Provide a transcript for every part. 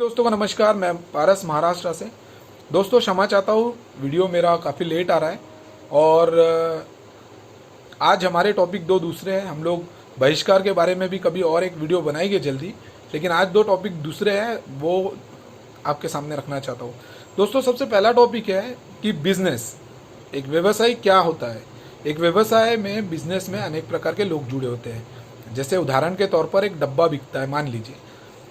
दोस्तों को नमस्कार। मैं पारस महाराष्ट्र से। दोस्तों क्षमा चाहता हूँ, वीडियो मेरा काफ़ी लेट आ रहा है और आज हमारे टॉपिक दो दूसरे हैं। हम लोग बहिष्कार के बारे में भी कभी और एक वीडियो बनाएंगे जल्दी, लेकिन आज दो टॉपिक दूसरे हैं, वो आपके सामने रखना चाहता हूँ। दोस्तों सबसे पहला टॉपिक है कि बिजनेस, एक व्यवसाय क्या होता है। एक व्यवसाय में, बिजनेस में अनेक प्रकार के लोग जुड़े होते हैं। जैसे उदाहरण के तौर पर एक डब्बा बिकता है, मान लीजिए,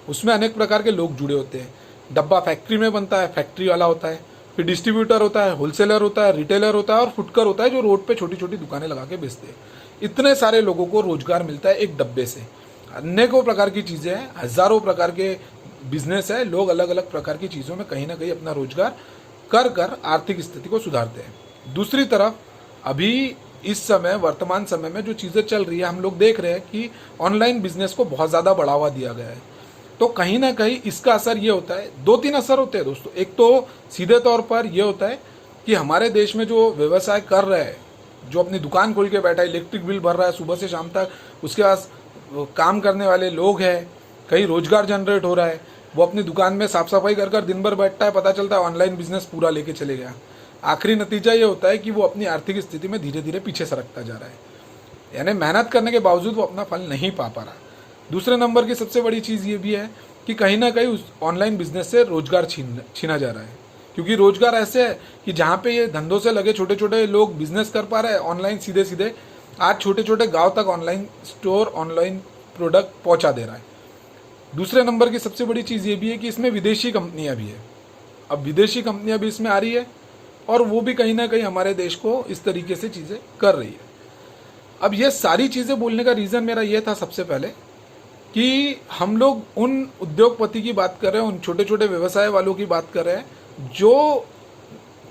उसमें अनेक प्रकार के लोग जुड़े होते हैं। डब्बा फैक्ट्री में बनता है, फैक्ट्री वाला होता है, फिर डिस्ट्रीब्यूटर होता है, होलसेलर होता है, रिटेलर होता है और फुटकर होता है जो रोड पे छोटी छोटी दुकानें लगा के बेचते हैं। इतने सारे लोगों को रोजगार मिलता है एक डब्बे से। अनेकों प्रकार की चीज़ें हैं, हजारों प्रकार के बिजनेस है। लोग अलग अलग प्रकार की चीज़ों में कहीं ना कहीं अपना रोजगार कर कर आर्थिक स्थिति को सुधारते हैं। दूसरी तरफ अभी इस समय, वर्तमान समय में जो चीज़ें चल रही है, हम लोग देख रहे हैं कि ऑनलाइन बिजनेस को बहुत ज़्यादा बढ़ावा दिया गया है। तो कहीं ना कहीं इसका असर ये होता है, दो तीन असर होते हैं दोस्तों। एक तो सीधे तौर पर ये होता है कि हमारे देश में जो व्यवसाय कर रहे हैं, जो अपनी दुकान खोल के बैठा है, इलेक्ट्रिक बिल भर रहा है सुबह से शाम तक, उसके पास काम करने वाले लोग हैं, कहीं रोजगार जनरेट हो रहा है, वो अपनी दुकान में साफ सफाई कर कर दिन भर बैठता है, पता चलता है ऑनलाइन बिजनेस पूरा लेके चले गया। आखिरी नतीजा ये होता है कि वो अपनी आर्थिक स्थिति में धीरे धीरे पीछे सरकता जा रहा है, यानी मेहनत करने के बावजूद वो अपना फल नहीं पा रहा। दूसरे नंबर की सबसे बड़ी चीज़ ये भी है कि कहीं ना कहीं उस ऑनलाइन बिजनेस से रोजगार छीना जा रहा है। क्योंकि रोजगार ऐसे है कि जहाँ पे ये धंधों से लगे छोटे छोटे लोग बिजनेस कर पा रहे हैं ऑनलाइन, सीधे सीधे आज छोटे छोटे गांव तक ऑनलाइन स्टोर, ऑनलाइन प्रोडक्ट पहुँचा दे रहा है। दूसरे नंबर की सबसे बड़ी चीज़ ये भी है कि इसमें विदेशी कंपनियाँ भी है। अब विदेशी कंपनियाँ भी इसमें आ रही है और वो भी कहीं ना कहीं हमारे देश को इस तरीके से चीज़ें कर रही है। अब ये सारी चीज़ें बोलने का रीज़न मेरा ये था सबसे पहले कि हम लोग उन उद्योगपति की बात कर रहे हैं, उन छोटे छोटे व्यवसाय वालों की बात कर रहे हैं जो,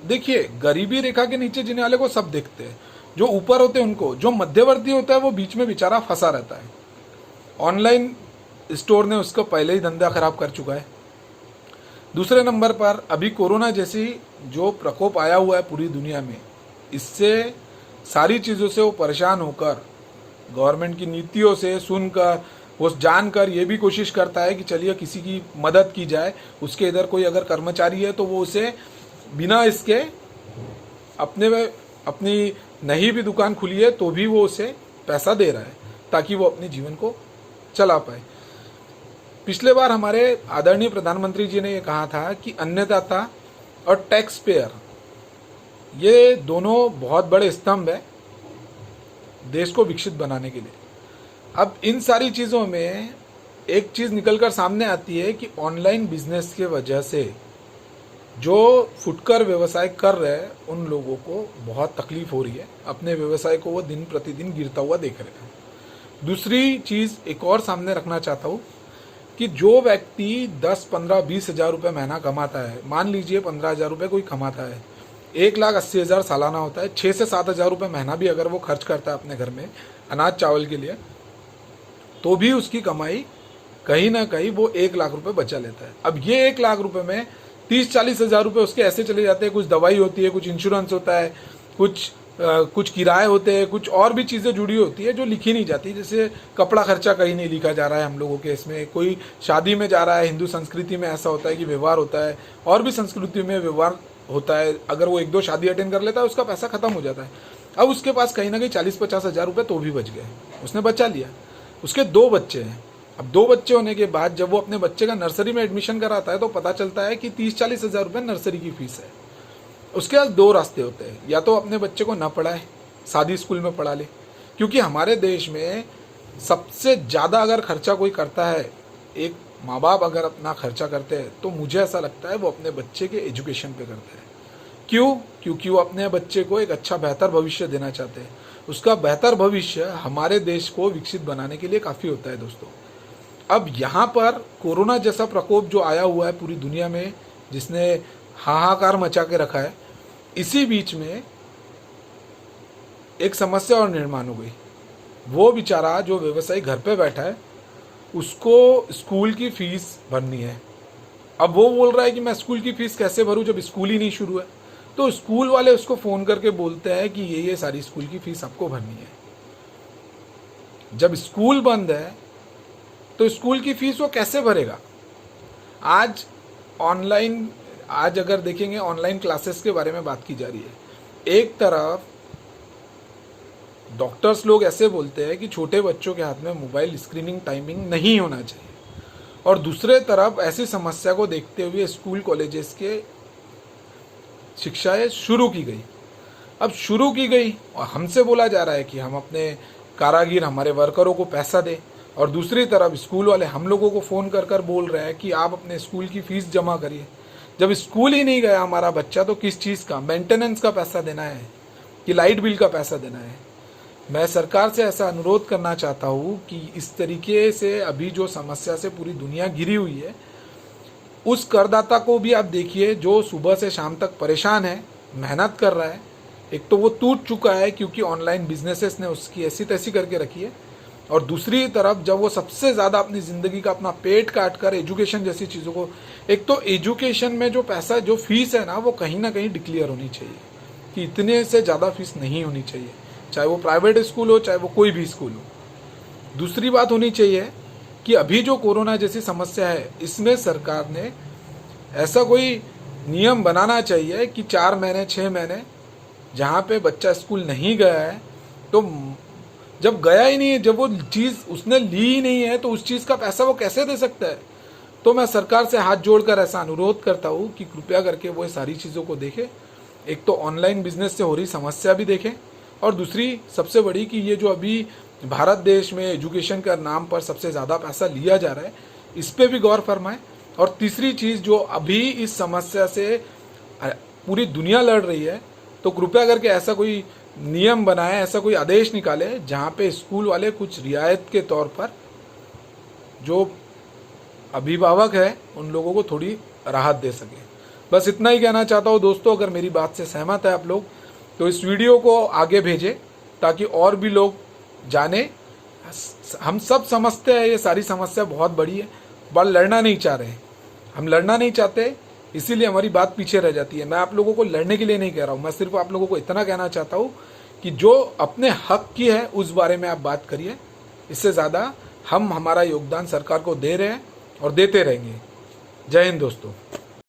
देखिए, गरीबी रेखा के नीचे जीने वाले को सब देखते हैं, जो ऊपर होते हैं उनको, जो मध्यवर्ती होता है वो बीच में बेचारा फंसा रहता है। ऑनलाइन स्टोर ने उसको पहले ही धंधा खराब कर चुका है। दूसरे नंबर पर अभी कोरोना जैसी जो प्रकोप आया हुआ है पूरी दुनिया में, इससे सारी चीज़ों से वो परेशान होकर गवर्नमेंट की नीतियों से सुनकर, वो जानकर ये भी कोशिश करता है कि चलिए किसी की मदद की जाए। उसके इधर कोई अगर कर्मचारी है तो वो उसे बिना इसके अपनी नहीं भी दुकान खुली है तो भी वो उसे पैसा दे रहा है ताकि वो अपने जीवन को चला पाए। पिछले बार हमारे आदरणीय प्रधानमंत्री जी ने ये कहा था कि अन्नदाता और टैक्स पेयर, ये दोनों बहुत बड़े स्तंभ है देश को विकसित बनाने के लिए। अब इन सारी चीज़ों में एक चीज़ निकलकर सामने आती है कि ऑनलाइन बिजनेस के वजह से जो फुटकर व्यवसाय कर रहे हैं उन लोगों को बहुत तकलीफ हो रही है, अपने व्यवसाय को वो दिन प्रतिदिन गिरता हुआ देख रहे हैं। दूसरी चीज़ एक और सामने रखना चाहता हूँ कि जो व्यक्ति 10, 15, 20 हज़ार रुपये महीना कमाता है, मान लीजिए 15,000 रुपये कोई कमाता है, 1,80,000 सालाना होता है, 6 से 7 हज़ार रुपये महीना भी अगर वो खर्च करता है अपने घर में अनाज चावल के लिए, तो भी उसकी कमाई कहीं ना कहीं वो 1 लाख रुपए बचा लेता है। अब ये 1 लाख रुपए में 30-40 हज़ार रुपये उसके ऐसे चले जाते हैं, कुछ दवाई होती है, कुछ इंश्योरेंस होता है, कुछ किराए होते हैं, कुछ और भी चीज़ें जुड़ी होती है जो लिखी नहीं जाती। जैसे कपड़ा खर्चा कहीं नहीं लिखा जा रहा है हम लोगों के इसमें, कोई शादी में जा रहा है, हिंदू संस्कृति में ऐसा होता है कि व्यवहार होता है, और भी संस्कृति में व्यवहार होता है, अगर वो 1-2 शादी अटेंड कर लेता है उसका पैसा खत्म हो जाता है। अब उसके पास कहीं ना कहीं 40-50 हज़ार रुपये तो भी बच गए, उसने बचा लिया। उसके 2 बच्चे हैं। अब 2 बच्चे होने के बाद जब वो अपने बच्चे का नर्सरी में एडमिशन कराता है तो पता चलता है कि 30-40 हज़ार रुपये नर्सरी की फीस है। उसके पास 2 रास्ते होते हैं, या तो अपने बच्चे को ना पढ़ाए, सादी स्कूल में पढ़ा ले, क्योंकि हमारे देश में सबसे ज़्यादा अगर खर्चा कोई करता है, एक माँ बाप अगर अपना खर्चा करते हैं, तो मुझे ऐसा लगता है वो अपने बच्चे के एजुकेशन पे करते हैं। क्यों? क्योंकि वो अपने बच्चे को एक अच्छा बेहतर भविष्य देना चाहते हैं। उसका बेहतर भविष्य हमारे देश को विकसित बनाने के लिए काफ़ी होता है दोस्तों। अब यहाँ पर कोरोना जैसा प्रकोप जो आया हुआ है पूरी दुनिया में, जिसने हाहाकार मचा के रखा है, इसी बीच में एक समस्या और निर्माण हो गई। वो बेचारा जो व्यवसायी घर पे बैठा है, उसको स्कूल की फीस भरनी है। अब वो बोल रहा है कि मैं स्कूल की फीस कैसे भरूं जब स्कूल ही नहीं शुरू है। तो स्कूल वाले उसको फ़ोन करके बोलते हैं कि ये सारी स्कूल की फीस आपको भरनी है। जब स्कूल बंद है तो स्कूल की फीस वो कैसे भरेगा? आज आज अगर देखेंगे ऑनलाइन क्लासेस के बारे में बात की जा रही है। एक तरफ डॉक्टर्स लोग ऐसे बोलते हैं कि छोटे बच्चों के हाथ में मोबाइल स्क्रीनिंग टाइमिंग नहीं होना चाहिए, और दूसरे तरफ ऐसी समस्या को देखते हुए स्कूल कॉलेजेस के शिक्षाएं शुरू की गई। अब शुरू की गई और हमसे बोला जा रहा है कि हम अपने कारागिर, हमारे वर्करों को पैसा दें, और दूसरी तरफ स्कूल वाले हम लोगों को फ़ोन कर कर बोल रहे हैं कि आप अपने स्कूल की फ़ीस जमा करिए। जब स्कूल ही नहीं गया हमारा बच्चा तो किस चीज़ का मेंटेनेंस का पैसा देना है कि लाइट बिल का पैसा देना है। मैं सरकार से ऐसा अनुरोध करना चाहता हूँ कि इस तरीके से अभी जो समस्या से पूरी दुनिया घिरी हुई है, उस करदाता को भी आप देखिए जो सुबह से शाम तक परेशान है, मेहनत कर रहा है। एक तो वो टूट चुका है क्योंकि ऑनलाइन बिजनेसेस ने उसकी ऐसी तैसी करके रखी है, और दूसरी तरफ जब वो सबसे ज़्यादा अपनी ज़िंदगी का अपना पेट काट कर एजुकेशन जैसी चीज़ों को, एक तो एजुकेशन में जो पैसा जो फीस है ना, वो कहीं ना कहीं डिक्लेयर होनी चाहिए कि इतने से ज़्यादा फीस नहीं होनी चाहिए, चाहे वो प्राइवेट स्कूल हो चाहे वो कोई भी स्कूल हो। दूसरी बात होनी चाहिए कि अभी जो कोरोना जैसी समस्या है, इसमें सरकार ने ऐसा कोई नियम बनाना चाहिए कि 4 महीने 6 महीने जहाँ पे बच्चा स्कूल नहीं गया है, तो जब गया ही नहीं है, जब वो चीज़ उसने ली ही नहीं है, तो उस चीज़ का पैसा वो कैसे दे सकता है। तो मैं सरकार से हाथ जोड़कर ऐसा अनुरोध करता हूँ कि कृपया करके वो सारी चीज़ों को देखें। एक तो ऑनलाइन बिजनेस से हो रही समस्या भी देखें, और दूसरी सबसे बड़ी कि ये जो अभी भारत देश में एजुकेशन का नाम पर सबसे ज़्यादा पैसा लिया जा रहा है, इस पर भी गौर फरमाएं। और तीसरी चीज़, जो अभी इस समस्या से पूरी दुनिया लड़ रही है, तो कृपया करके ऐसा कोई नियम बनाए, ऐसा कोई आदेश निकाले जहाँ पे स्कूल वाले कुछ रियायत के तौर पर जो अभिभावक है उन लोगों को थोड़ी राहत दे सके। बस इतना ही कहना चाहता हूँ दोस्तों। अगर मेरी बात से सहमत है आप लोग तो इस वीडियो को आगे भेजें ताकि और भी लोग जाने। हम सब समझते हैं ये सारी समस्या बहुत बड़ी है, पर लड़ना नहीं चाह रहे, हम लड़ना नहीं चाहते, इसीलिए हमारी बात पीछे रह जाती है। मैं आप लोगों को लड़ने के लिए नहीं कह रहा हूँ, मैं सिर्फ आप लोगों को इतना कहना चाहता हूँ कि जो अपने हक की है उस बारे में आप बात करिए। इससे ज़्यादा हम हमारा योगदान सरकार को दे रहे हैं और देते रहेंगे। जय हिंद दोस्तों।